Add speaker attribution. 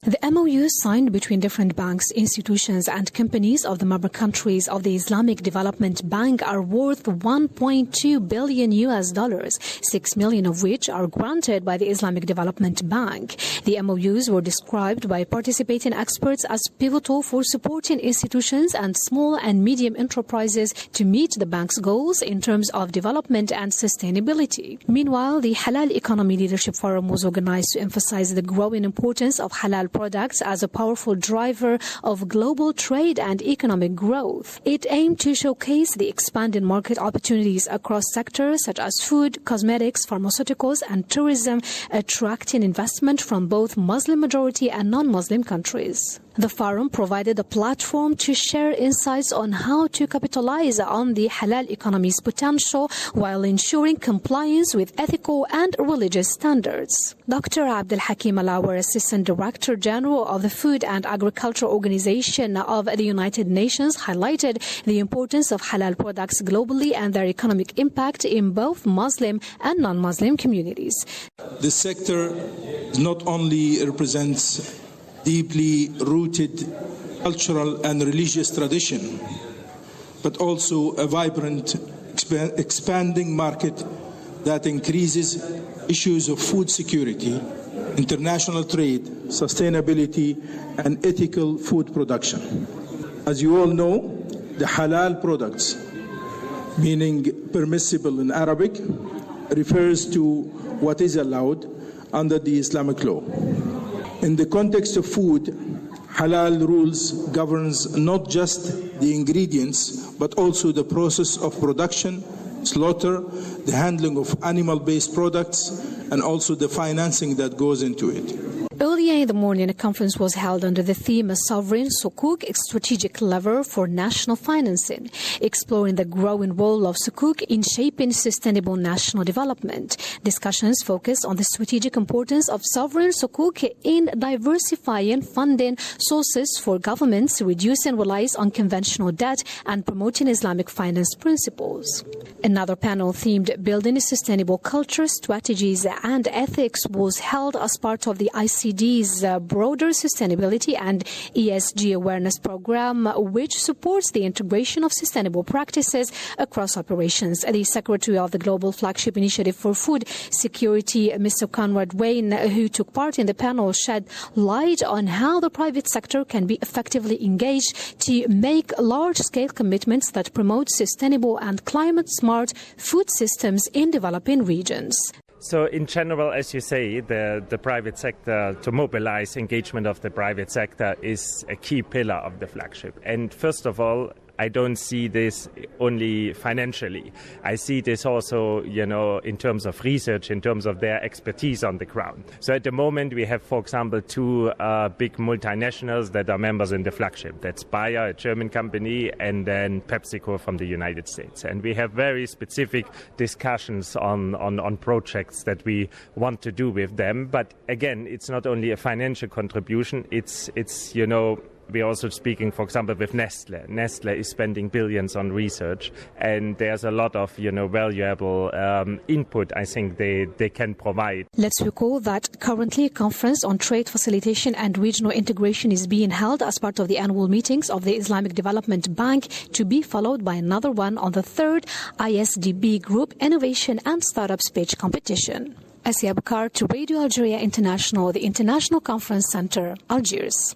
Speaker 1: The MOU signed between different banks, institutions and companies of the member countries of the Islamic Development Bank are worth $1.2 billion, $6 million of which are granted by the Islamic Development Bank. The MOUs were described by participating experts as pivotal for supporting institutions and small and medium enterprises to meet the bank's goals in terms of development and sustainability. Meanwhile, the Halal Economy Leadership Forum was organized to emphasize the growing importance of halal products as a powerful driver of global trade and economic growth. It aimed to showcase the expanding market opportunities across sectors such as food, cosmetics, pharmaceuticals and tourism, attracting investment from both Muslim-majority and non-Muslim countries. The forum provided a platform to share insights on how to capitalize on the halal economy's potential while ensuring compliance with ethical and religious standards. Dr. Abdul Hakim Alawar, Assistant Director General of the Food and Agriculture Organization of the United Nations, highlighted the importance of halal products globally and their economic impact in both Muslim and non-Muslim communities.
Speaker 2: This sector not only represents deeply rooted cultural and religious tradition, but also a vibrant, expanding market that increases issues of food security, international trade, sustainability, and ethical food production. As you all know, the halal products, meaning permissible in Arabic, refers to what is allowed under the Islamic law. In the context of food, halal rules governs not just the ingredients, but also the process of production, slaughter, the handling of animal-based products, and also the financing that goes into it.
Speaker 1: Earlier in the morning, a conference was held under the theme A Sovereign Sukuk, a strategic lever for national financing, exploring the growing role of Sukuk in shaping sustainable national development. Discussions focused on the strategic importance of sovereign Sukuk in diversifying funding sources for governments, reducing reliance on conventional debt, and promoting Islamic finance principles. Another panel themed Building a Sustainable Culture, Strategies and Ethics was held as part of the ICD's broader sustainability and ESG awareness program, which supports the integration of sustainable practices across operations. The Secretary of the Global Flagship Initiative for Food Security, Mr. Conrad Wayne, who took part in the panel, shed light on how the private sector can be effectively engaged to make large-scale commitments that promote sustainable and climate-smart food systems in developing regions.
Speaker 3: So in general, as you say, the private sector, to mobilize engagement of the private sector is a key pillar of the flagship. And first of all, I don't see this only financially. I see this also, in terms of research, in terms of their expertise on the ground. So at the moment, we have, for example, two big multinationals that are members in the flagship. That's Bayer, a German company, and then PepsiCo from the United States. And we have very specific discussions on projects that we want to do with them. But again, it's not only a financial contribution. It's we're also speaking, for example, with Nestle. Nestle is spending billions on research, and there's a lot of, valuable input I think they can provide.
Speaker 1: Let's recall that currently a conference on trade facilitation and regional integration is being held as part of the annual meetings of the Islamic Development Bank, to be followed by another one on the 3rd ISDB Group Innovation and Startup Speech Competition. Asia Bakar to Radio Algeria International, the International Conference Center, Algiers.